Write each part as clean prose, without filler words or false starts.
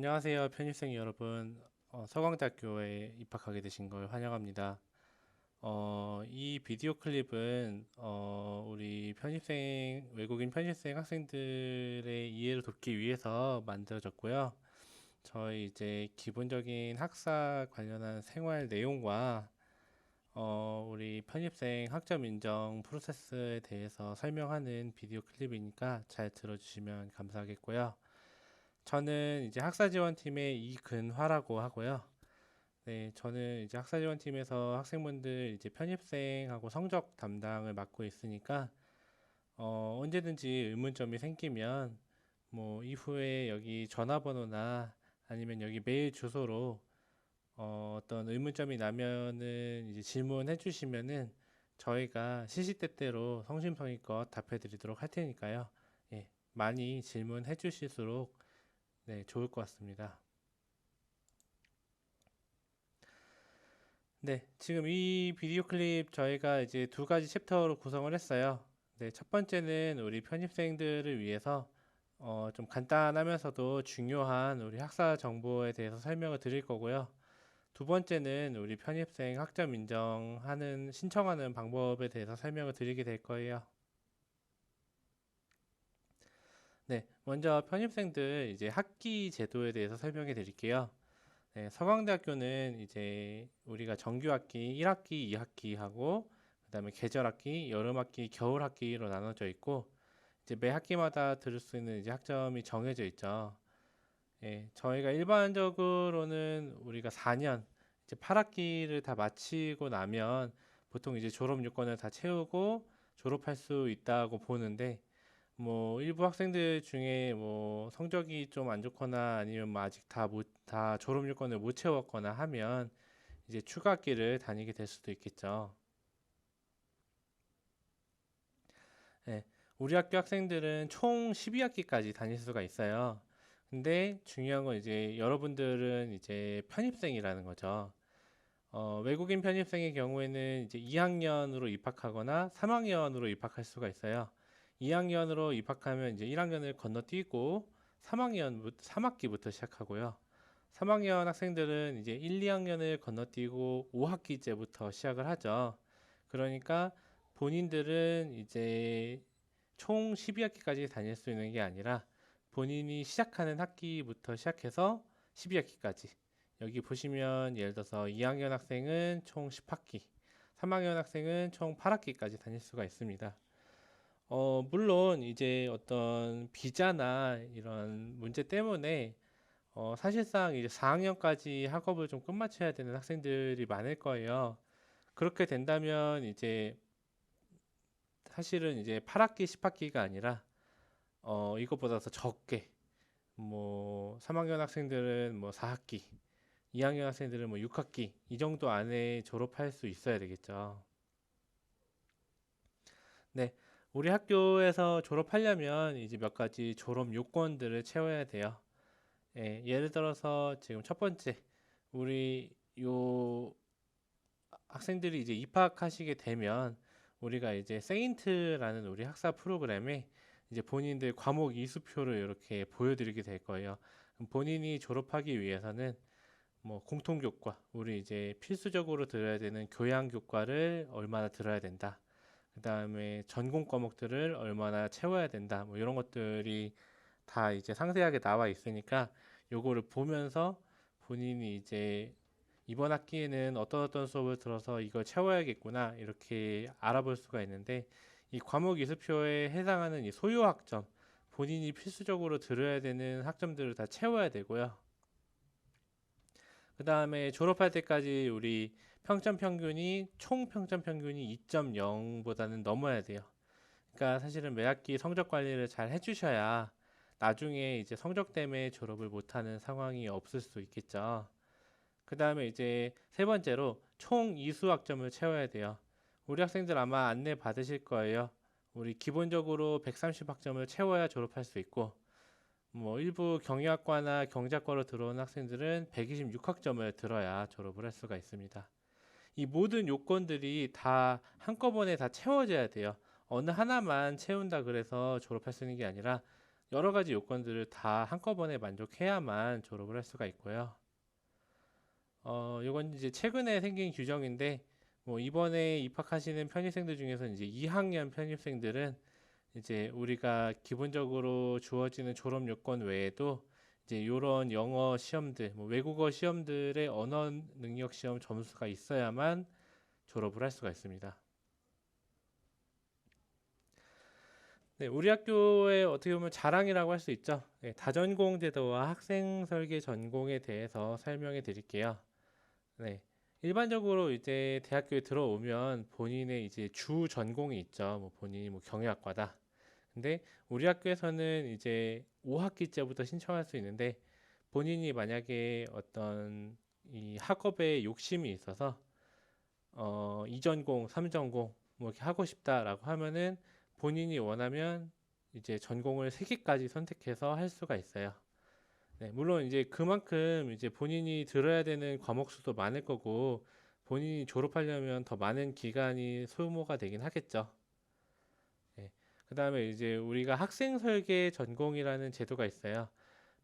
안녕하세요, 편입생 여러분. 서강대학교에 입학하게 되신 걸 환영합니다. 이 비디오 클립은 우리 외국인 편입생 학생들의 이해를 돕기 위해서 만들어졌고요. 저희 이제 기본적인 학사 관련한 생활 내용과 우리 편입생 학점 인정 프로세스에 대해서 설명하는 비디오 클립이니까 잘 들어주시면 감사하겠고요. 저는 이제 학사지원팀의 이근화라고 하고요. 네, 저는 이제 학사지원팀에서 학생분들 이제 편입생하고 성적 담당을 맡고 있으니까 언제든지 의문점이 생기면 뭐 이후에 여기 전화번호나 아니면 여기 메일 주소로 어떤 의문점이 나면은 이제 질문해 주시면은 저희가 시시때때로 성심성의껏 답해 드리도록 할 테니까요. 예, 많이 질문해 주실수록 네, 좋을 것 같습니다. 네, 지금 이 비디오 클립 저희가 이제 두 가지 챕터로 구성을 했어요. 네, 첫 번째는 우리 편입생들을 위해서 좀 간단하면서도 중요한 우리 학사 정보에 대해서 설명을 드릴 거고요. 두 번째는 우리 편입생 학점 인정하는 신청하는 방법에 대해서 설명을 드리게 될 거예요. 네, 먼저 편입생들 이제 학기 제도에 대해서 설명해 드릴게요. 네, 서강대학교는 이제 우리가 정규학기 1학기, 2학기 하고 그다음에 계절학기, 여름학기, 겨울학기로 나눠져 있고 이제 매 학기마다 들을 수 있는 이제 학점이 정해져 있죠. 예, 저희가 일반적으로는 우리가 4년 이제 8학기를 다 마치고 나면 보통 이제 졸업 요건을 다 채우고 졸업할 수 있다고 보는데 뭐 일부 학생들 중에 뭐 성적이 좀 안 좋거나 아니면 뭐 아직 다 졸업 요건을 못 채웠거나 하면 이제 추가 학기를 다니게 될 수도 있겠죠. 예, 우리 학교 학생들은 총 12학기까지 다닐 수가 있어요. 근데 중요한 건 이제 여러분들은 이제 편입생이라는 거죠. 외국인 편입생의 경우에는 이제 2학년으로 입학하거나 3학년으로 입학할 수가 있어요. 2학년으로 입학하면 이제 1학년을 건너뛰고 3학기부터 시작하고요. 3학년 학생들은 이제 1, 2학년을 건너뛰고 5학기째부터 시작을 하죠. 그러니까 본인들은 이제 총 12학기까지 다닐 수 있는 게 아니라 본인이 시작하는 학기부터 시작해서 12학기까지 여기 보시면 예를 들어서 2학년 학생은 총 10학기, 3학년 학생은 총 8학기까지 다닐 수가 있습니다. 물론 이제 어떤 비자나 이런 문제 때문에 사실상 이제 4학년까지 학업을 좀 끝마쳐야 되는 학생들이 많을 거예요. 그렇게 된다면 이제 사실은 이제 8학기, 10학기가 아니라 이것보다 더 적게 뭐 3학년 학생들은 뭐 4학기, 2학년 학생들은 뭐 6학기 이 정도 안에 졸업할 수 있어야 되겠죠. 네, 우리 학교에서 졸업하려면 이제 몇 가지 졸업 요건들을 채워야 돼요. 예, 예를 들어서 지금 첫 번째, 우리 요 학생들이 이제 입학하시게 되면 우리가 이제 세인트라는 우리 학사 프로그램에 이제 본인들 과목 이수표를 이렇게 보여드리게 될 거예요. 그럼 본인이 졸업하기 위해서는 뭐 공통교과, 우리 이제 필수적으로 들어야 되는 교양교과를 얼마나 들어야 된다. 그 다음에 전공 과목들을 얼마나 채워야 된다. 뭐 이런 것들이 다 이제 상세하게 나와 있으니까 요거를 보면서 본인이 이제 이번 학기에는 어떤 수업을 들어서 이걸 채워야겠구나 이렇게 알아볼 수가 있는데 이 과목 이수표에 해당하는 이 소요 학점 본인이 필수적으로 들어야 되는 학점들을 다 채워야 되고요. 그 다음에 졸업할 때까지 우리 평점 평균이 총 평점 평균이 2.0보다는 넘어야 돼요. 그러니까 사실은 매 학기 성적 관리를 잘 해주셔야 나중에 이제 성적 때문에 졸업을 못하는 상황이 없을 수 있겠죠. 그 다음에 이제 세 번째로 총 이수 학점을 채워야 돼요. 우리 학생들 아마 안내 받으실 거예요. 우리 기본적으로 130학점을 채워야 졸업할 수 있고 뭐 일부 경영학과나 경제학과로 들어온 학생들은 126학점을 들어야 졸업을 할 수가 있습니다. 이 모든 요건들이 다 한꺼번에 다 채워져야 돼요. 어느 하나만 채운다 그래서 졸업할 수 있는 게 아니라 여러 가지 요건들을 다 한꺼번에 만족해야만 졸업을 할 수가 있고요. 이건 이제 최근에 생긴 규정인데, 뭐 이번에 입학하시는 편입생들 중에서 이제 2학년 편입생들은 이제 우리가 기본적으로 주어지는 졸업 요건 외에도 이제 요런 영어 시험들, 뭐 외국어 시험들의 언어 능력 시험 점수가 있어야만 졸업을 할 수가 있습니다. 네, 우리 학교의 어떻게 보면 자랑이라고 할 수 있죠. 네, 다전공 제도와 학생 설계 전공에 대해서 설명해 드릴게요. 네. 일반적으로 이제 대학교에 들어오면 본인의 이제 주 전공이 있죠. 뭐 본인이 뭐 경영학과다. 근데 우리 학교에서는 이제 5학기째부터 신청할 수 있는데, 본인이 만약에 어떤 이 학업에 욕심이 있어서 2전공, 3전공 뭐 이렇게 하고 싶다라고 하면은 본인이 원하면 이제 전공을 3개까지 선택해서 할 수가 있어요. 네, 물론 이제 그만큼 이제 본인이 들어야 되는 과목 수도 많을 거고, 본인이 졸업하려면 더 많은 기간이 소모가 되긴 하겠죠. 네. 그다음에 이제 우리가 학생 설계 전공이라는 제도가 있어요.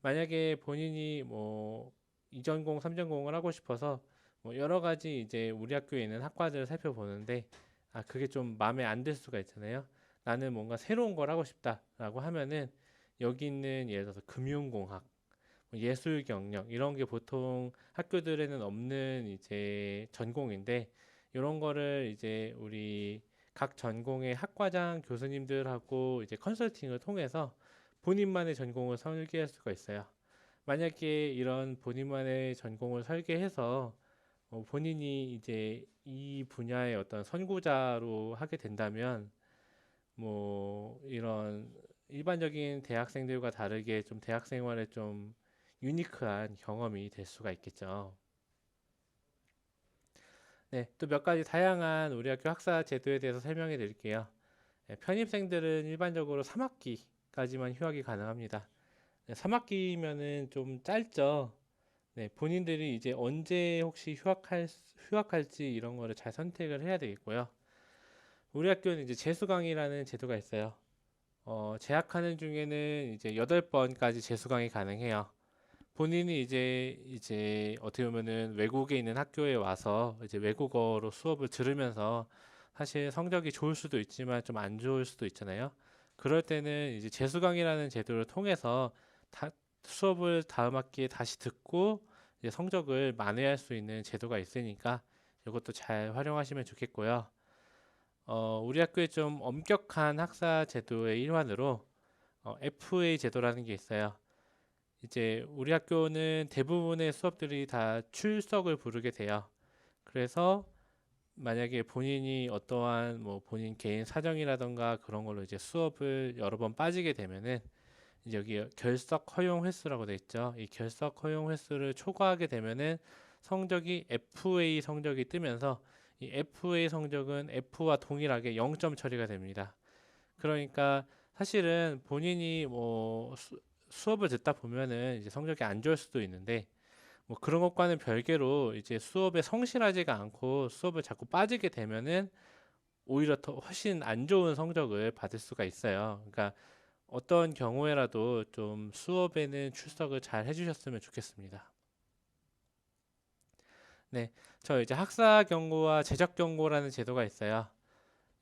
만약에 본인이 뭐 2전공, 3전공을 하고 싶어서 뭐 여러 가지 이제 우리 학교에 있는 학과들을 살펴보는데, 그게 좀 마음에 안 들 수가 있잖아요. 나는 뭔가 새로운 걸 하고 싶다라고 하면은 여기 있는 예를 들어서 금융공학, 뭐 예술 경영 이런 게 보통 학교들에는 없는 이제 전공인데, 이런 거를 이제 우리 각 전공의 학과장 교수님들하고 이제 컨설팅을 통해서 본인만의 전공을 설계할 수가 있어요. 만약에 이런 본인만의 전공을 설계해서 본인이 이제 이 분야의 어떤 선구자로 하게 된다면, 뭐 이런 일반적인 대학생들과 다르게 좀 대학 생활에 좀 유니크한 경험이 될 수가 있겠죠. 네, 또 몇 가지 다양한 우리 학교 학사 제도에 대해서 설명해 드릴게요. 네, 편입생들은 일반적으로 3학기까지만 휴학이 가능합니다. 네, 3학기면은 좀 짧죠. 네, 본인들이 이제 언제 혹시 휴학할지 이런 거를 잘 선택을 해야 되겠고요. 우리 학교는 이제 재수강이라는 제도가 있어요. 재학하는 중에는 이제 8번까지 재수강이 가능해요. 본인이 이제 어떻게 보면은 외국에 있는 학교에 와서 이제 외국어로 수업을 들으면서 사실 성적이 좋을 수도 있지만 좀 안 좋을 수도 있잖아요. 그럴 때는 이제 재수강이라는 제도를 통해서 다, 수업을 다음 학기에 다시 듣고 이제 성적을 만회할 수 있는 제도가 있으니까 이것도 잘 활용하시면 좋겠고요. 우리 학교에 좀 엄격한 학사 제도의 일환으로 FA 제도라는 게 있어요. 이제 우리 학교는 대부분의 수업들이 다 출석을 부르게 돼요. 그래서 만약에 본인이 어떠한 뭐 본인 개인 사정이라던가 그런 걸로 이제 수업을 여러 번 빠지게 되면은, 이제 여기 결석 허용 횟수라고 돼 있죠. 이 결석 허용 횟수를 초과하게 되면은 성적이 FA 성적이 뜨면서, 이 FA 성적은 F와 동일하게 0점 처리가 됩니다. 그러니까 사실은 본인이 뭐 수업을 듣다 보면은 이제 성적이 안 좋을 수도 있는데, 뭐 그런 것과는 별개로 이제 수업에 성실하지가 않고 수업을 자꾸 빠지게 되면은 오히려 더 훨씬 안 좋은 성적을 받을 수가 있어요. 그러니까 어떤 경우에라도 좀 수업에는 출석을 잘 해주셨으면 좋겠습니다. 네, 저 이제 학사 경고와 재적 경고라는 제도가 있어요.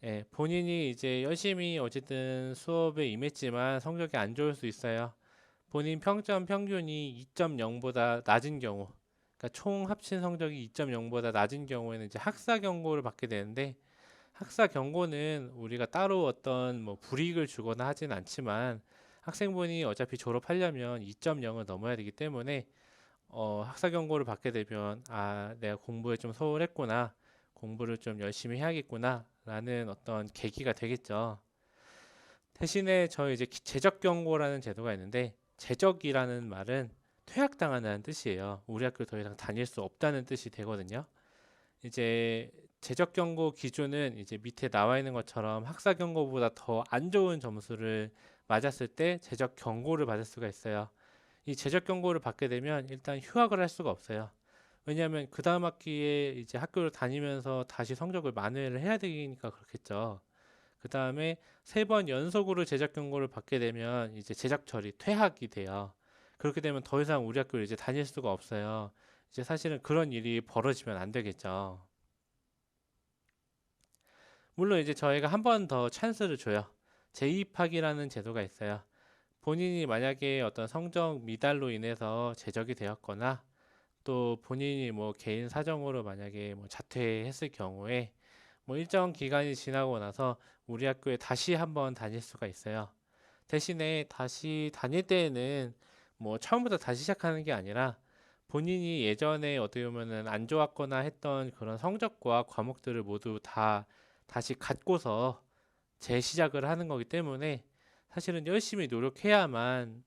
예, 본인이 이제 열심히 어쨌든 수업에 임했지만 성적이 안 좋을 수 있어요. 본인 평점 평균이 2.0보다 낮은 경우, 그러니까 총 합친 성적이 2.0보다 낮은 경우에는 이제 학사 경고를 받게 되는데, 학사 경고는 우리가 따로 어떤 뭐 불이익을 주거나 하진 않지만, 학생분이 어차피 졸업하려면 2.0을 넘어야 되기 때문에 학사 경고를 받게 되면 내가 공부에 좀 소홀했구나, 공부를 좀 열심히 해야겠구나 라는 어떤 계기가 되겠죠. 대신에 저희 이제 재적 경고라는 제도가 있는데, 재적이라는 말은 퇴학당한다는 뜻이에요. 우리 학교 더 이상 다닐 수 없다는 뜻이 되거든요. 이제 재적 경고 기준은 이제 밑에 나와 있는 것처럼 학사 경고보다 더 안 좋은 점수를 맞았을 때 재적 경고를 받을 수가 있어요. 이 재적 경고를 받게 되면 일단 휴학을 할 수가 없어요. 왜냐하면 그 다음 학기에 이제 학교를 다니면서 다시 성적을 만회를 해야 되니까 그렇겠죠. 그 다음에 3번 연속으로 제작 경고를 받게 되면 이제 제작 처리 퇴학이 돼요. 그렇게 되면 더 이상 우리 학교를 이제 다닐 수가 없어요. 이제 사실은 그런 일이 벌어지면 안 되겠죠. 물론 이제 저희가 한 번 더 찬스를 줘요. 재입학이라는 제도가 있어요. 본인이 만약에 어떤 성적 미달로 인해서 제적이 되었거나 또 본인이 뭐 개인 사정으로 만약에 뭐 자퇴했을 경우에 뭐 일정 기간이 지나고 나서 우리 학교에 다시 한번 다닐 수가 있어요. 대신에 다시 다닐 때에는 뭐 처음부터 다시 시작하는 게 아니라 본인이 예전에 어떻게 보면은 안 좋았거나 했던 그런 성적과 과목들을 모두 다 다시 갖고서 재시작을 하는 거기 때문에 사실은 열심히 노력해야만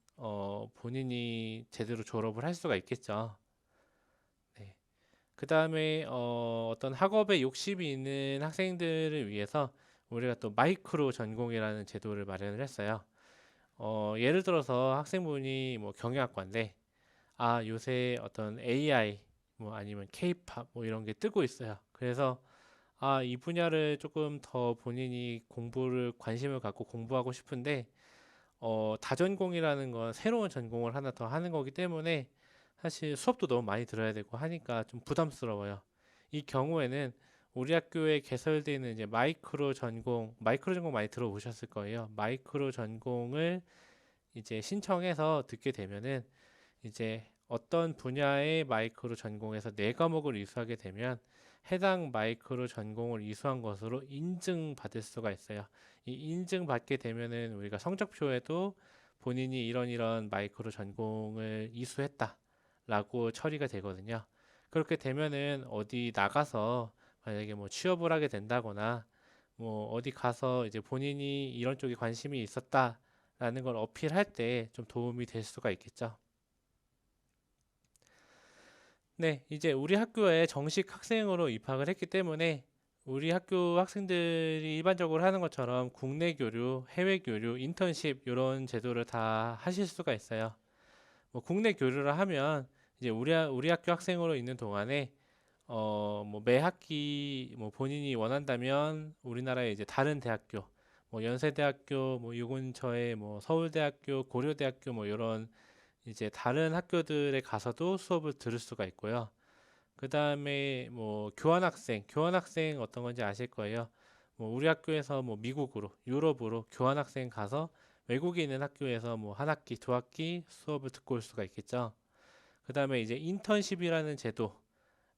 본인이 제대로 졸업을 할 수가 있겠죠. 네. 그 다음에 어떤 학업에 욕심이 있는 학생들을 위해서 우리가 또 마이크로 전공이라는 제도를 마련을 했어요. 예를 들어서 학생분이 뭐 경영학과인데 아 요새 어떤 AI 뭐 아니면 K-팝 뭐 이런 게 뜨고 있어요. 그래서 아 이 분야를 조금 더 본인이 공부를 관심을 갖고 공부하고 싶은데 다전공이라는 건 새로운 전공을 하나 더 하는 거기 때문에 사실 수업도 너무 많이 들어야 되고 하니까 좀 부담스러워요. 이 경우에는 우리 학교에 개설되어 있는 이제 마이크로 전공 많이 들어보셨을 거예요. 마이크로 전공을 이제 신청해서 듣게 되면은 이제 어떤 분야의 마이크로 전공에서 4과목을 이수하게 되면 해당 마이크로 전공을 이수한 것으로 인증받을 수가 있어요. 이 인증받게 되면은 우리가 성적표에도 본인이 이런 마이크로 전공을 이수했다라고 처리가 되거든요. 그렇게 되면은 어디 나가서 만약에 뭐 취업을 하게 된다거나 뭐 어디 가서 이제 본인이 이런 쪽에 관심이 있었다라는 걸 어필할 때 좀 도움이 될 수가 있겠죠. 네, 이제 우리 학교에 정식 학생으로 입학을 했기 때문에 우리 학교 학생들이 일반적으로 하는 것처럼 국내 교류, 해외 교류, 인턴십 이런 제도를 다 하실 수가 있어요. 뭐 국내 교류를 하면 이제 우리 학교 학생으로 있는 동안에 뭐 매 학기 뭐 본인이 원한다면 우리나라의 이제 다른 대학교, 뭐 연세대학교, 뭐 요 근처에 뭐 서울대학교, 고려대학교 뭐 이런 이제 다른 학교들에 가서도 수업을 들을 수가 있고요. 그 다음에 뭐 교환학생 어떤 건지 아실 거예요. 뭐 우리 학교에서 뭐 미국으로, 유럽으로 교환학생 가서 외국에 있는 학교에서 뭐 한 학기, 두 학기 수업을 듣고 올 수가 있겠죠. 그 다음에 이제 인턴십이라는 제도,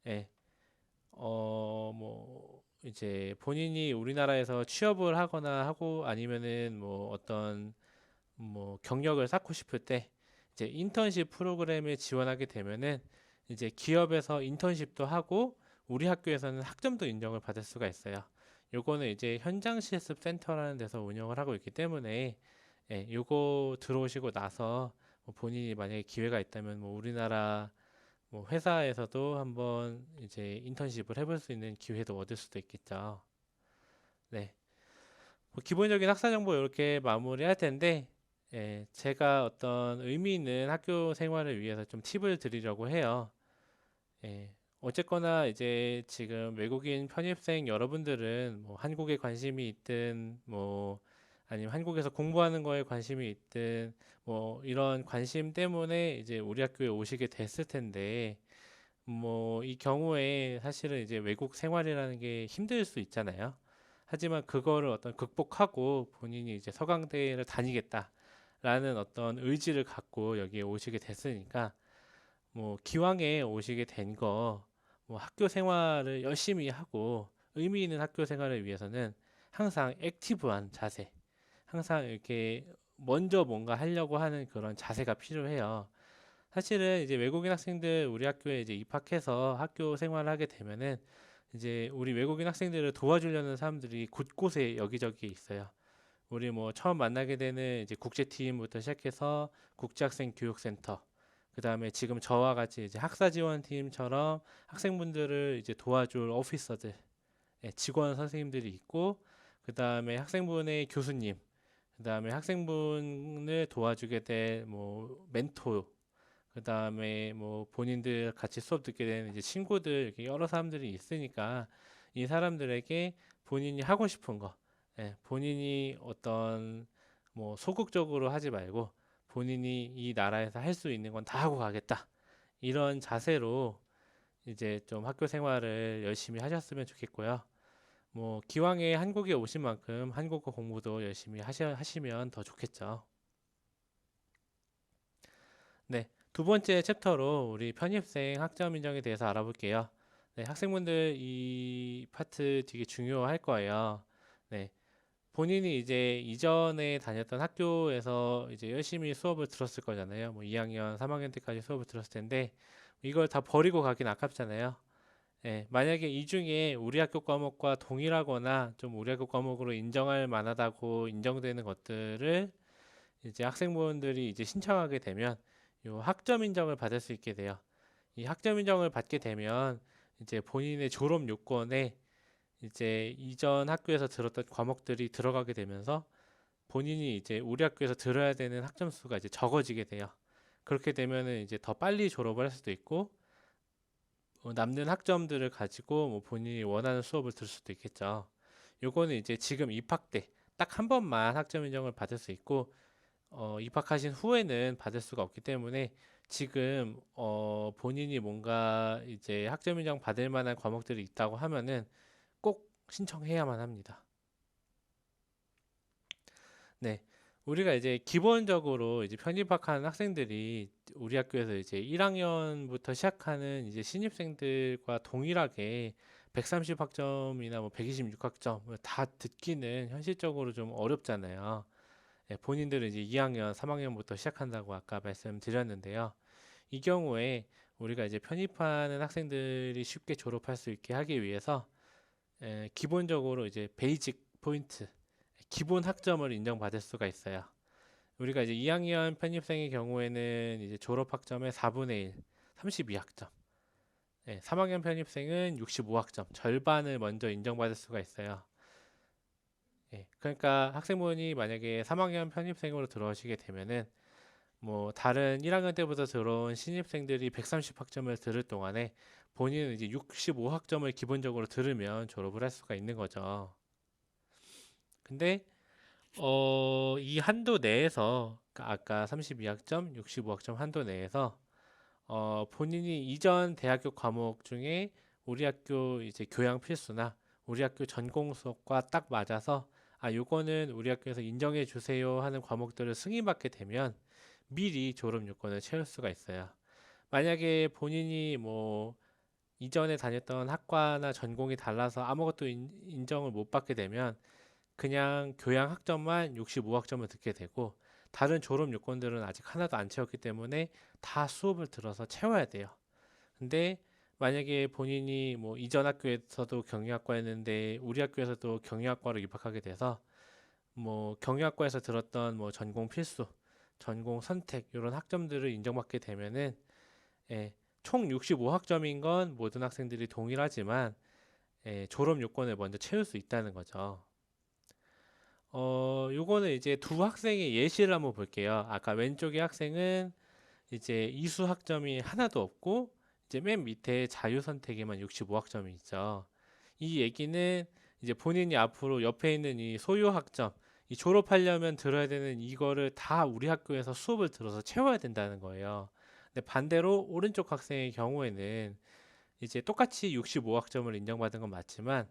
예, 뭐 이제 본인이 우리나라에서 취업을 하거나 하고 아니면은 뭐 어떤 뭐 경력을 쌓고 싶을 때 이제 인턴십 프로그램에 지원하게 되면은 이제 기업에서 인턴십도 하고 우리 학교에서는 학점도 인정을 받을 수가 있어요. 요거는 이제 현장 실습 센터라는 데서 운영을 하고 있기 때문에 예, 요거 들어오시고 나서 뭐 본인이 만약에 기회가 있다면 뭐 우리나라 뭐 회사에서도 한번 이제 인턴십을 해볼 수 있는 기회도 얻을 수도 있겠죠. 네. 뭐 기본적인 학사 정보 이렇게 마무리할 텐데, 예, 제가 어떤 의미 있는 학교 생활을 위해서 좀 팁을 드리려고 해요. 예, 어쨌거나 이제 지금 외국인 편입생 여러분들은 뭐 한국에 관심이 있든 뭐 아니면 한국에서 공부하는 거에 관심이 있든 뭐 이런 관심 때문에 이제 우리 학교에 오시게 됐을 텐데 뭐 이 경우에 사실은 이제 외국 생활이라는 게 힘들 수 있잖아요. 하지만 그거를 어떤 극복하고 본인이 이제 서강대를 다니겠다라는 어떤 의지를 갖고 여기에 오시게 됐으니까 뭐 기왕에 오시게 된 거 뭐 학교 생활을 열심히 하고 의미 있는 학교 생활을 위해서는 항상 액티브한 자세, 항상 이렇게 먼저 뭔가 하려고 하는 그런 자세가 필요해요. 사실은 이제 외국인 학생들 우리 학교에 이제 입학해서 학교 생활을 하게 되면은 이제 우리 외국인 학생들을 도와주려는 사람들이 곳곳에 여기저기 있어요. 우리 뭐 처음 만나게 되는 이제 국제팀부터 시작해서 국제학생 교육센터, 그 다음에 지금 저와 같이 이제 학사지원팀처럼 학생분들을 이제 도와줄 오피서들, 예, 직원 선생님들이 있고, 그 다음에 학생분의 교수님, 그 다음에 학생분을 도와주게 될 뭐 멘토, 그 다음에 뭐 본인들 같이 수업 듣게 되는 이제 친구들 이렇게 여러 사람들이 있으니까 이 사람들에게 본인이 하고 싶은 거, 예, 본인이 어떤 뭐 소극적으로 하지 말고 본인이 이 나라에서 할 수 있는 건 다 하고 가겠다. 이런 자세로 이제 좀 학교 생활을 열심히 하셨으면 좋겠고요. 뭐 기왕에 한국에 오신 만큼 한국어 공부도 열심히 하시면 더 좋겠죠. 네, 두 번째 챕터로 우리 편입생 학점 인정에 대해서 알아볼게요. 네, 학생분들 이 파트 되게 중요할 거예요. 네, 본인이 이제 이전에 다녔던 학교에서 이제 열심히 수업을 들었을 거잖아요. 뭐 2학년, 3학년 때까지 수업을 들었을 텐데 이걸 다 버리고 가긴 아깝잖아요. 예, 만약에 이 중에 우리 학교 과목과 동일하거나 좀 우리 학교 과목으로 인정할 만하다고 인정되는 것들을 이제 학생분들이 이제 신청하게 되면 요 학점 인정을 받을 수 있게 돼요. 이 학점 인정을 받게 되면 이제 본인의 졸업 요건에 이제 이전 학교에서 들었던 과목들이 들어가게 되면서 본인이 이제 우리 학교에서 들어야 되는 학점 수가 이제 적어지게 돼요. 그렇게 되면은 이제 더 빨리 졸업을 할 수도 있고 남는 학점들을 가지고 뭐 본인이 원하는 수업을 들을 수도 있겠죠. 요거는 이제 지금 입학 때 딱 한 번만 학점 인정을 받을 수 있고 입학하신 후에는 받을 수가 없기 때문에 지금 본인이 뭔가 이제 학점 인정 받을 만한 과목들이 있다고 하면은 꼭 신청해야만 합니다. 네. 우리가 이제 기본적으로 이제 편입학하는 학생들이 우리 학교에서 이제 1학년부터 시작하는 이제 신입생들과 동일하게 130학점이나 뭐 126학점 다 듣기는 현실적으로 좀 어렵잖아요. 예, 본인들은 이제 2학년, 3학년부터 시작한다고 아까 말씀드렸는데요. 이 경우에 우리가 이제 편입하는 학생들이 쉽게 졸업할 수 있게 하기 위해서 기본적으로 이제 베이직 포인트, 기본 학점을 인정받을 수가 있어요. 우리가 이제 2학년 편입생의 경우에는 이제 졸업 학점의 4분의 1, 32학점. 3학년 편입생은 65학점, 절반을 먼저 인정받을 수가 있어요. 그러니까 학생분이 만약에 3학년 편입생으로 들어오시게 되면은 뭐 다른 1학년 때부터 들어온 신입생들이 130학점을 들을 동안에 본인은 이제 65학점을 기본적으로 들으면 졸업을 할 수가 있는 거죠. 근데 이 한도 내에서 그러니까 아까 32학점, 65학점 한도 내에서 본인이 이전 대학교 과목 중에 우리 학교 이제 교양 필수나 우리 학교 전공 수업과 딱 맞아서 요거는 우리 학교에서 인정해 주세요 하는 과목들을 승인받게 되면 미리 졸업 요건을 채울 수가 있어요. 만약에 본인이 뭐 이전에 다녔던 학과나 전공이 달라서 아무것도 인정을 못 받게 되면 그냥 교양 학점만 65학점을 듣게 되고 다른 졸업 요건들은 아직 하나도 안 채웠기 때문에 다 수업을 들어서 채워야 돼요. 근데 만약에 본인이 뭐 이전 학교에서도 경영학과였는데 우리 학교에서도 경영학과로 입학하게 돼서 뭐 경영학과에서 들었던 뭐 전공 필수, 전공 선택 이런 학점들을 인정받게 되면은 총 65학점인 건 모든 학생들이 동일하지만 졸업 요건을 먼저 채울 수 있다는 거죠. 요거는 이제 두 학생의 예시를 한번 볼게요. 아까 왼쪽의 학생은 이제 이수 학점이 하나도 없고 이제 맨 밑에 자유 선택에만 65학점이 있죠. 이 얘기는 이제 본인이 앞으로 옆에 있는 이 소유 학점, 이 졸업하려면 들어야 되는 이거를 다 우리 학교에서 수업을 들어서 채워야 된다는 거예요. 근데 반대로 오른쪽 학생의 경우에는 이제 똑같이 65학점을 인정받은 건 맞지만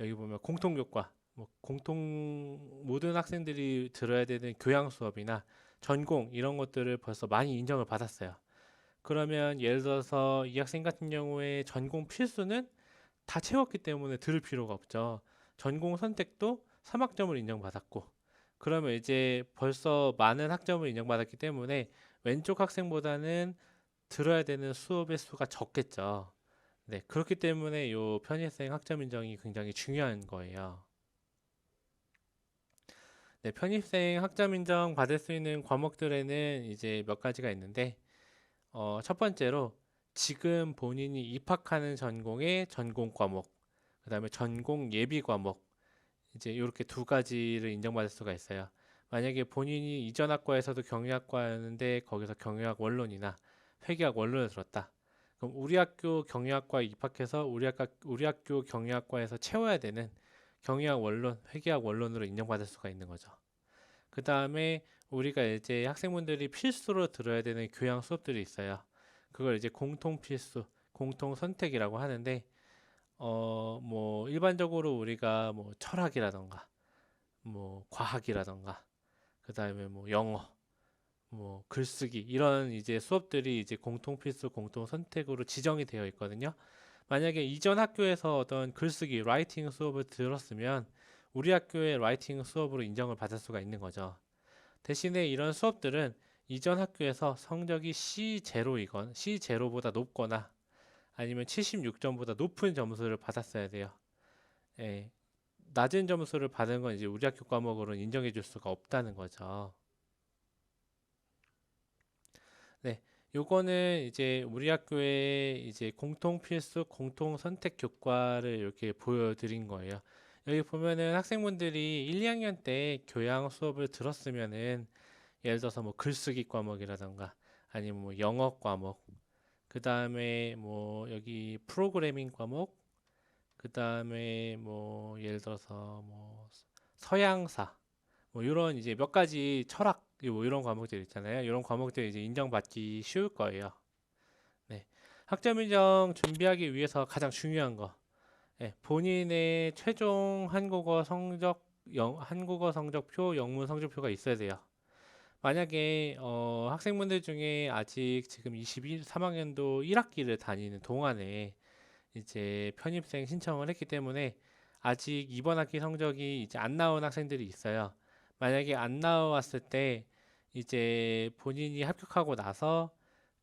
여기 보면 공통교과, 뭐 공통 모든 학생들이 들어야 되는 교양 수업이나 전공 이런 것들을 벌써 많이 인정을 받았어요. 그러면 예를 들어서 이 학생 같은 경우에 전공 필수는 다 채웠기 때문에 들을 필요가 없죠. 전공 선택도 3학점을 인정받았고 그러면 이제 벌써 많은 학점을 인정받았기 때문에 왼쪽 학생보다는 들어야 되는 수업의 수가 적겠죠. 네, 그렇기 때문에 요 편입생 학점 인정이 굉장히 중요한 거예요. 네, 편입생 학점 인정 받을 수 있는 과목들에는 이제 몇 가지가 있는데, 첫 번째로 지금 본인이 입학하는 전공의 전공 과목, 그 다음에 전공 예비 과목, 이제 이렇게 두 가지를 인정받을 수가 있어요. 만약에 본인이 이전 학과에서도 경영학과였는데 거기서 경영학 원론이나 회계학 원론을 들었다. 그럼 우리 학교 경영학과에 입학해서 우리 학교 경영학과에서 채워야 되는 경영학 원론, 회계학 원론으로 인정받을 수가 있는 거죠. 그 다음에 우리가 이제 학생분들이 필수로 들어야 되는 교양 수업들이 있어요. 그걸 이제 공통 필수, 공통 선택이라고 하는데, 뭐 일반적으로 우리가 뭐 철학이라던가, 뭐 과학이라던가, 그 다음에 뭐 영어, 뭐 글쓰기 이런 이제 수업들이 이제 공통 필수, 공통 선택으로 지정이 되어 있거든요. 만약에 이전 학교에서 어떤 글쓰기, 라이팅 수업을 들었으면 우리 학교의 라이팅 수업으로 인정을 받을 수가 있는 거죠. 대신에 이런 수업들은 이전 학교에서 성적이 C0이건 C0보다 높거나 아니면 76점보다 높은 점수를 받았어야 돼요. 예, 낮은 점수를 받은 건 이제 우리 학교 과목으로는 인정해 줄 수가 없다는 거죠. 네, 요거는 이제 우리 학교의 이제 공통 필수, 공통 선택 교과를 이렇게 보여드린 거예요. 여기 보면은 학생분들이 1, 2학년 때 교양 수업을 들었으면은 예를 들어서 뭐 글쓰기 과목이라던가 아니면 뭐 영어 과목, 그 다음에 뭐 여기 프로그래밍 과목, 그 다음에 뭐 예를 들어서 뭐 서양사, 뭐 이런 이제 몇 가지 철학 뭐 이런 과목들 있잖아요. 이런 과목들 이제 인정받기 쉬울 거예요. 네. 학점 인정 준비하기 위해서 가장 중요한 거. 네. 본인의 최종 한국어 성적 한국어 성적표, 영문 성적표가 있어야 돼요. 만약에 학생분들 중에 아직 지금 3학년도 1학기를 다니는 동안에 이제 편입생 신청을 했기 때문에 아직 이번 학기 성적이 이제 안 나온 학생들이 있어요. 만약에 안 나왔을 때 이제 본인이 합격하고 나서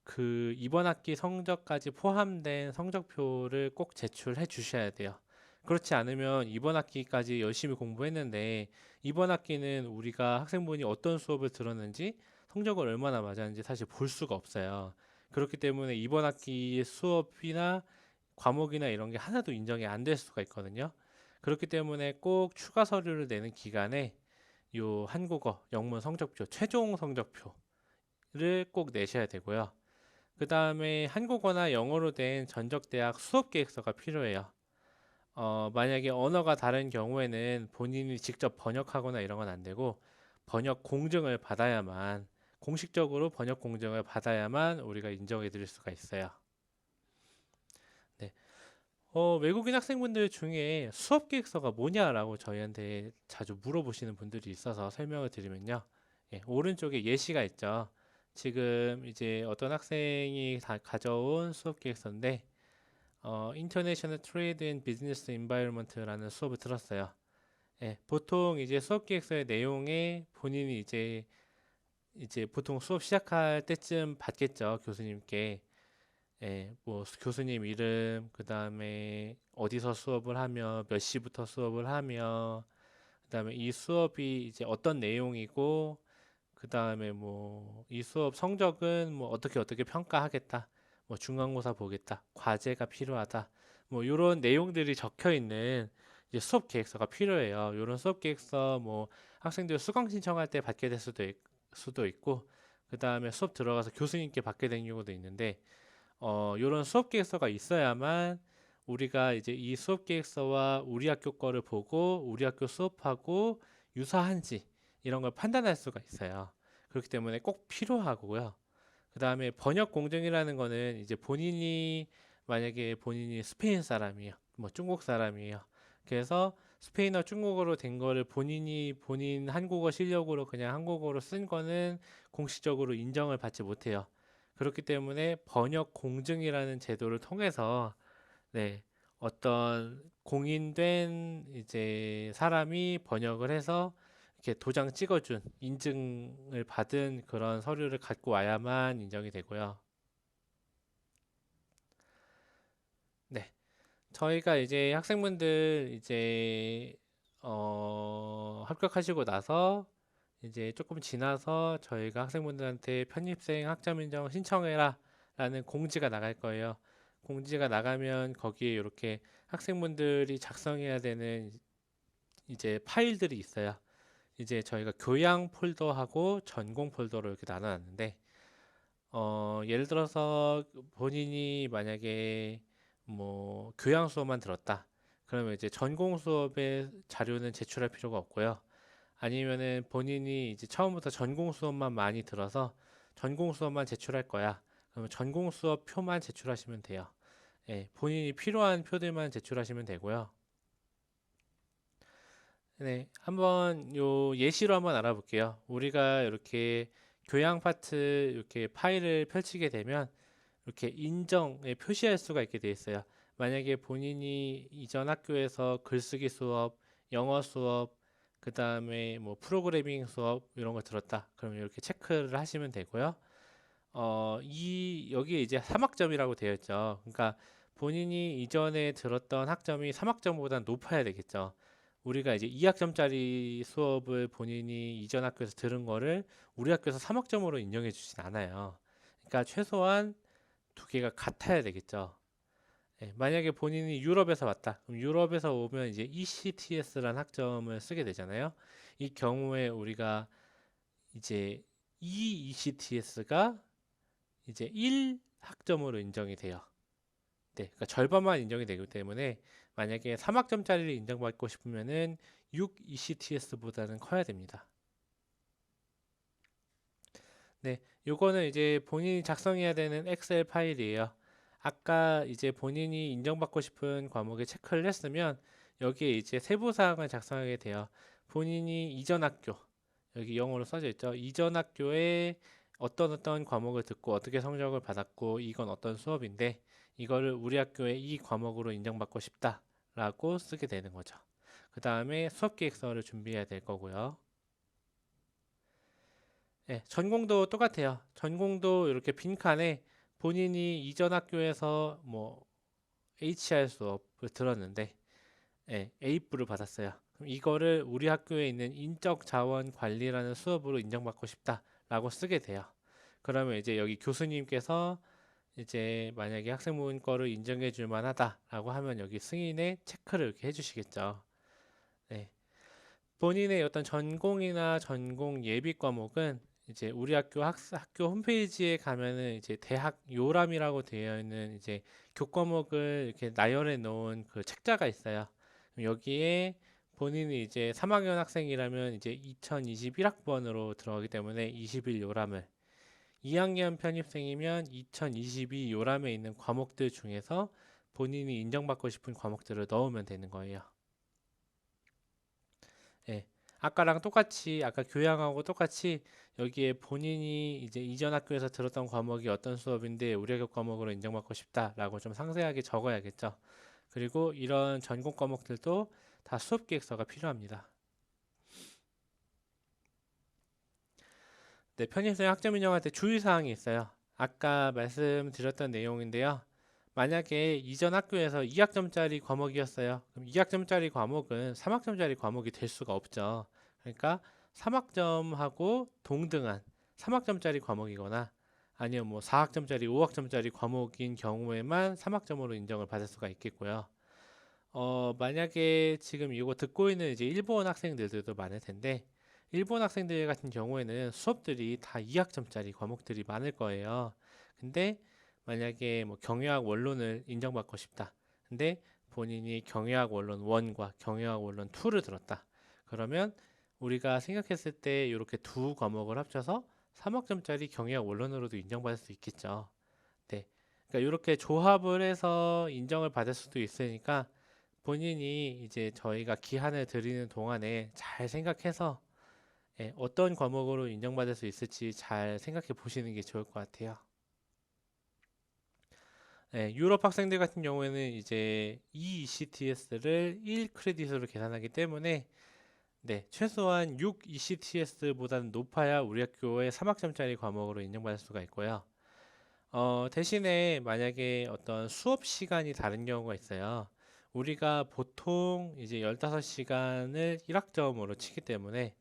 그 이번 학기 성적까지 포함된 성적표를 꼭 제출해 주셔야 돼요. 그렇지 않으면 이번 학기까지 열심히 공부했는데 이번 학기는 우리가 학생분이 어떤 수업을 들었는지 성적을 얼마나 맞았는지 사실 볼 수가 없어요. 그렇기 때문에 이번 학기 수업이나 과목이나 이런 게 하나도 인정이 안 될 수가 있거든요. 그렇기 때문에 꼭 추가 서류를 내는 기간에 요 한국어, 영문 성적표, 최종 성적표를 꼭 내셔야 되고요. 그 다음에 한국어나 영어로 된 전적대학 수업 계획서가 필요해요. 만약에 언어가 다른 경우에는 본인이 직접 번역하거나 이런 건 안 되고 번역 공증을 받아야만 공식적으로 번역 공증을 받아야만 우리가 인정해 드릴 수가 있어요. 네. 외국인 학생분들 중에 수업 계획서가 뭐냐라고 저희한테 자주 물어보시는 분들이 있어서 설명을 드리면요. 예, 오른쪽에 예시가 있죠. 지금 이제 어떤 학생이 가져온 수업 계획서인데, International Trade and Business Environment라는 수업을 들었어요. 예, 보통 이제 수업 계획서의 내용에 본인이 이제 보통 수업 시작할 때쯤 받겠죠, 교수님께. 예, 뭐 교수님 이름, 그 다음에 어디서 수업을 하며, 몇 시부터 수업을 하며, 그 다음에 이 수업이 이제 어떤 내용이고, 그 다음에 뭐 이 수업 성적은 뭐 어떻게 평가하겠다, 뭐 중간고사 보겠다, 과제가 필요하다, 뭐 이런 내용들이 적혀 있는 이제 수업 계획서가 필요해요. 이런 수업 계획서 뭐 학생들 수강 신청할 때 받게 될 수도 있고, 그 다음에 수업 들어가서 교수님께 받게 된 경우도 있는데. 요런 수업 계획서가 있어야만 우리가 이제 이 수업 계획서와 우리 학교 거를 보고 우리 학교 수업하고 유사한지 이런 걸 판단할 수가 있어요. 그렇기 때문에 꼭 필요하고요. 그 다음에 번역 공증이라는 거는 이제 본인이 만약에 본인이 스페인 사람이에요. 뭐 중국 사람이에요. 그래서 스페인어 중국어로 된 거를 본인 한국어 실력으로 그냥 한국어로 쓴 거는 공식적으로 인정을 받지 못해요. 그렇기 때문에 번역 공증이라는 제도를 통해서 네, 어떤 공인된 이제 사람이 번역을 해서 이렇게 도장 찍어준 인증을 받은 그런 서류를 갖고 와야만 인정이 되고요. 네, 저희가 이제 학생분들 이제 합격하시고 나서 이제 조금 지나서 저희가 학생분들한테 편입생 학점 인정 신청해라 라는 공지가 나갈 거예요. 공지가 나가면 거기에 이렇게 학생분들이 작성해야 되는 이제 파일들이 있어요. 이제 저희가 교양 폴더하고 전공 폴더로 이렇게 나눠놨는데, 예를 들어서 본인이 만약에 뭐 교양 수업만 들었다. 그러면 이제 전공 수업의 자료는 제출할 필요가 없고요. 아니면은 본인이 이제 처음부터 전공 수업만 많이 들어서 전공 수업만 제출할 거야. 그러면 전공 수업 표만 제출하시면 돼요. 예, 본인이 필요한 표들만 제출하시면 되고요. 네, 한번 요 예시로 한번 알아볼게요. 우리가 이렇게 교양 파트 이렇게 파일을 펼치게 되면 이렇게 인정에 표시할 수가 있게 돼 있어요. 만약에 본인이 이전 학교에서 글쓰기 수업, 영어 수업, 그 다음에 뭐 프로그래밍 수업 이런 거 들었다. 그러면 이렇게 체크를 하시면 되고요. 여기에 이제 3학점이라고 되어 있죠. 그러니까 본인이 이전에 들었던 학점이 3학점보다 높아야 되겠죠. 우리가 이제 2학점짜리 수업을 본인이 이전 학교에서 들은 거를 우리 학교에서 3학점으로 인정해 주진 않아요. 그러니까 최소한 두 개가 같아야 되겠죠. 예, 만약에 본인이 유럽에서 왔다. 그럼 유럽에서 오면 이제 ECTS라는 학점을 쓰게 되잖아요. 이 경우에 우리가 이제 이 ECTS가 이제 1학점으로 인정이 돼요. 네, 그러니까 절반만 인정이 되기 때문에 만약에 3학점짜리를 인정받고 싶으면은 6 ECTS보다는 커야 됩니다. 네, 요거는 이제 본인이 작성해야 되는 엑셀 파일이에요. 아까 이제 본인이 인정받고 싶은 과목에 체크를 했으면 여기에 이제 세부사항을 작성하게 돼요. 본인이 이전 학교, 여기 영어로 써져 있죠. 이전 학교에 어떤 과목을 듣고 어떻게 성적을 받았고 이건 어떤 수업인데 이거를 우리 학교에 이 과목으로 인정받고 싶다라고 쓰게 되는 거죠. 그 다음에 수업 계획서를 준비해야 될 거고요. 네, 전공도 똑같아요. 전공도 이렇게 빈칸에 본인이 이전 학교에서 뭐 HR 수업을 들었는데 A부를 받았어요. 그럼 이거를 우리 학교에 있는 인적 자원 관리라는 수업으로 인정받고 싶다라고 쓰게 돼요. 그러면 이제 여기 교수님께서 이제 만약에 학생분 거를 인정해 줄 만하다라고 하면 여기 승인의 체크를 이렇게 해주시겠죠. 네. 본인의 어떤 전공이나 전공 예비 과목은 이제 우리 학교 홈페이지에 가면은 이제 대학 요람이라고 되어 있는 이제 교과목을 이렇게 나열해 놓은 그 책자가 있어요. 여기에 본인이 이제 3학년 학생이라면 이제 2021학번으로 들어가기 때문에 21 요람을 2학년 편입생이면 2022 요람에 있는 과목들 중에서 본인이 인정받고 싶은 과목들을 넣으면 되는 거예요. 예. 아까랑 똑같이 아까 교양하고 똑같이 여기에 본인이 이제 이전 학교에서 들었던 과목이 어떤 수업인데 우리 학교 과목으로 인정받고 싶다라고 좀 상세하게 적어야겠죠. 그리고 이런 전공 과목들도 다 수업 계획서가 필요합니다. 네, 편입생 학점 인정할 때 주의사항이 있어요. 아까 말씀드렸던 내용인데요. 만약에 이전 학교에서 2학점짜리 과목이었어요. 그럼 2학점짜리 과목은 3학점짜리 과목이 될 수가 없죠. 그러니까 3학점하고 동등한 3학점짜리 과목이거나 아니면 뭐 4학점짜리, 5학점짜리 과목인 경우에만 3학점으로 인정을 받을 수가 있겠고요. 만약에 지금 이거 듣고 있는 이제 일본 학생들도 많을 텐데 일본 학생들 같은 경우에는 수업들이 다 2학점짜리 과목들이 많을 거예요. 근데 만약에 뭐 경영학 원론을 인정받고 싶다. 근데 본인이 경영학 원론 1과 경영학 원론 2를 들었다. 그러면 우리가 생각했을 때 이렇게 두 과목을 합쳐서 3학점짜리 경영학 원론으로도 인정받을 수 있겠죠. 네. 그러니까 이렇게 조합을 해서 인정을 받을 수도 있으니까 본인이 이제 저희가 기한을 드리는 동안에 잘 생각해서 어떤 과목으로 인정받을 수 있을지 잘 생각해 보시는 게 좋을 것 같아요. 유럽 학생들 같은 경우에는 이제 ECTS를 1 크레딧으로 계산하기 때문에 최소한 6 ECTS보다는 높아야 우리 학교의 3학점짜리 과목으로 인정받을 수가 있고요. 대신에 만약에 어떤 수업 시간이 다른 경우가 있어요. 우리가 보통 이제 15시간을 1학점으로 치기 때문에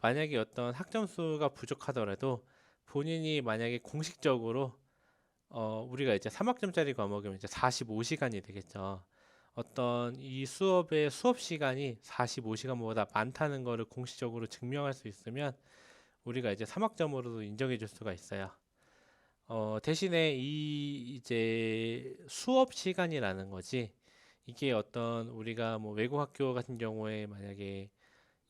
만약에 어떤 학점 수가 부족하더라도 본인이 만약에 공식적으로 우리가 이제 3학점짜리 과목이면 이제 45시간이 되겠죠. 어떤 이 수업의 수업 시간이 45시간보다 많다는 것을 공식적으로 증명할 수 있으면 우리가 이제 3학점으로도 인정해 줄 수가 있어요. 대신에 이 이제 수업 시간이라는 거지 이게 어떤 우리가 뭐 외국 학교 같은 경우에 만약에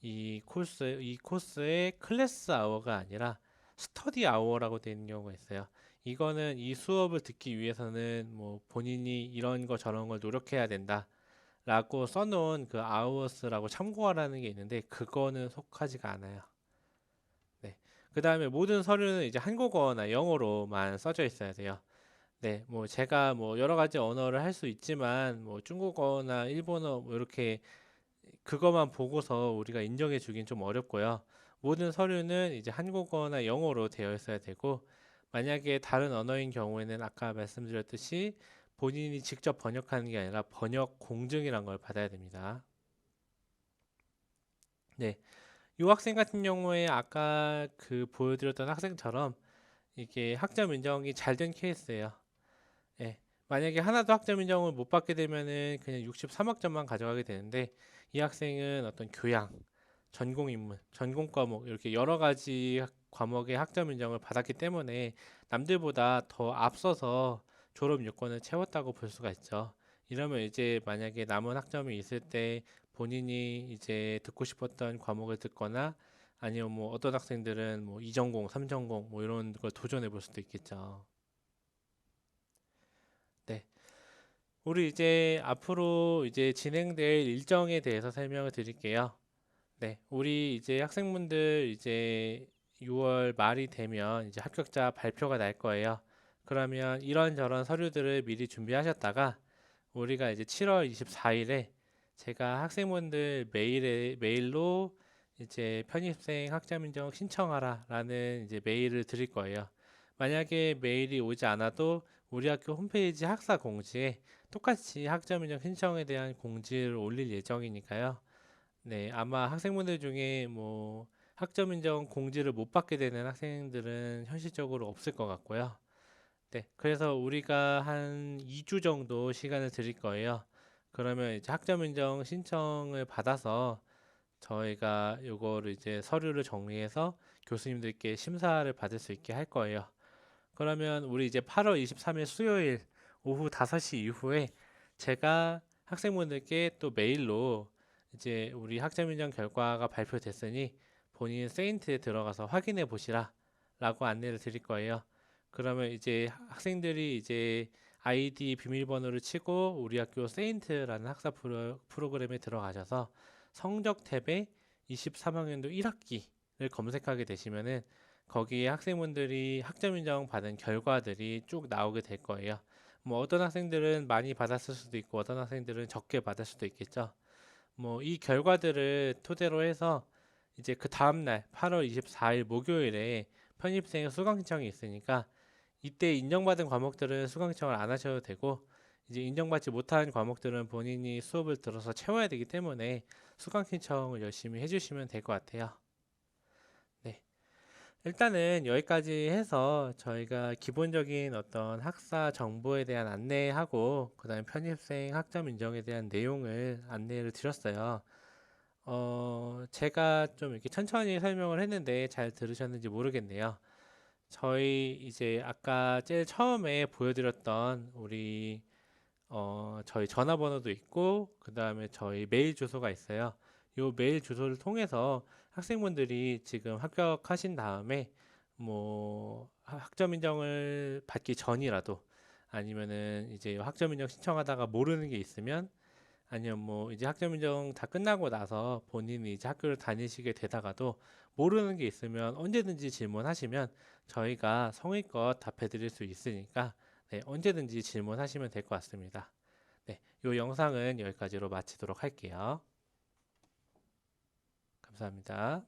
이 코스의 클래스 아워가 아니라 스터디 아워라고 되어 있는 경우가 있어요. 이거는 이 수업을 듣기 위해서는 뭐 본인이 이런 거 저런 걸 노력해야 된다 라고 써놓은 그 아워스라고 참고하라는 게 있는데 그거는 속하지가 않아요. 네. 그 다음에 모든 서류는 이제 한국어나 영어로만 써져 있어야 돼요. 네, 뭐 제가 뭐 여러 가지 언어를 할 수 있지만 뭐 중국어나 일본어 뭐 이렇게 그것만 보고서 우리가 인정해 주긴 좀 어렵고요. 모든 서류는 이제 한국어나 영어로 되어 있어야 되고, 만약에 다른 언어인 경우에는 아까 말씀드렸듯이 본인이 직접 번역하는 게 아니라 번역 공증이란 걸 받아야 됩니다. 네, 이 학생 같은 경우에 아까 그 보여드렸던 학생처럼 이게 학점 인정이 잘 된 케이스예요. 예. 만약에 하나도 학점 인정을 못 받게 되면은 그냥 63학점만 가져가게 되는데 이 학생은 어떤 교양, 전공 인문, 전공 과목 이렇게 여러 가지 과목의 학점 인정을 받았기 때문에 남들보다 더 앞서서 졸업 요건을 채웠다고 볼 수가 있죠. 이러면 이제 만약에 남은 학점이 있을 때 본인이 이제 듣고 싶었던 과목을 듣거나 아니면 뭐 어떤 학생들은 뭐 2전공, 3전공 뭐 이런 걸 도전해 볼 수도 있겠죠. 네. 우리 이제 앞으로 이제 진행될 일정에 대해서 설명을 드릴게요. 네, 우리 이제 학생분들 이제 6월 말이 되면 이제 합격자 발표가 날 거예요. 그러면 이런저런 서류들을 미리 준비하셨다가 우리가 이제 7월 24일에 제가 학생분들 메일로 이제 편입생 학점 인정 신청하라 라는 이제 메일을 드릴 거예요. 만약에 메일이 오지 않아도 우리 학교 홈페이지 학사 공지에 똑같이 학점 인정 신청에 대한 공지를 올릴 예정이니까요. 네, 아마 학생분들 중에 뭐 학점 인정 공지를 못 받게 되는 학생들은 현실적으로 없을 것 같고요. 네, 그래서 우리가 한 2주 정도 시간을 드릴 거예요. 그러면 이제 학점 인정 신청을 받아서 저희가 요거를 이제 서류를 정리해서 교수님들께 심사를 받을 수 있게 할 거예요. 그러면 우리 이제 8월 23일 수요일 오후 5시 이후에 제가 학생분들께 또 메일로 이제 우리 학점 인정 결과가 발표됐으니 본인 세인트에 들어가서 확인해 보시라 라고 안내를 드릴 거예요. 그러면 이제 학생들이 이제 아이디 비밀번호를 치고 우리 학교 세인트라는 학사 프로그램에 들어가셔서 성적 탭에 23학년도 1학기를 검색하게 되시면은 거기에 학생분들이 학점 인정 받은 결과들이 쭉 나오게 될 거예요. 뭐 어떤 학생들은 많이 받았을 수도 있고 어떤 학생들은 적게 받을 수도 있겠죠. 뭐 이 결과들을 토대로 해서 이제 그 다음날 8월 24일 목요일에 편입생 수강 신청이 있으니까 이때 인정받은 과목들은 수강 신청을 안 하셔도 되고 이제 인정받지 못한 과목들은 본인이 수업을 들어서 채워야 되기 때문에 수강 신청을 열심히 해주시면 될 것 같아요. 네. 일단은 여기까지 해서 저희가 기본적인 어떤 학사 정보에 대한 안내하고 그다음에 편입생 학점 인정에 대한 내용을 안내를 드렸어요. 제가 좀 이렇게 천천히 설명을 했는데 잘 들으셨는지 모르겠네요. 저희 이제 아까 제일 처음에 보여드렸던 저희 전화번호도 있고 그다음에 저희 메일 주소가 있어요. 이 메일 주소를 통해서 학생분들이 지금 합격하신 다음에 뭐 학점 인정을 받기 전이라도 아니면은 이제 학점 인정 신청하다가 모르는 게 있으면 아니면 뭐 이제 학점 인정 다 끝나고 나서 본인이 이제 학교를 다니시게 되다가도 모르는 게 있으면 언제든지 질문하시면 저희가 성의껏 답해 드릴 수 있으니까 네, 언제든지 질문하시면 될 것 같습니다. 네, 이 영상은 여기까지로 마치도록 할게요. 감사합니다.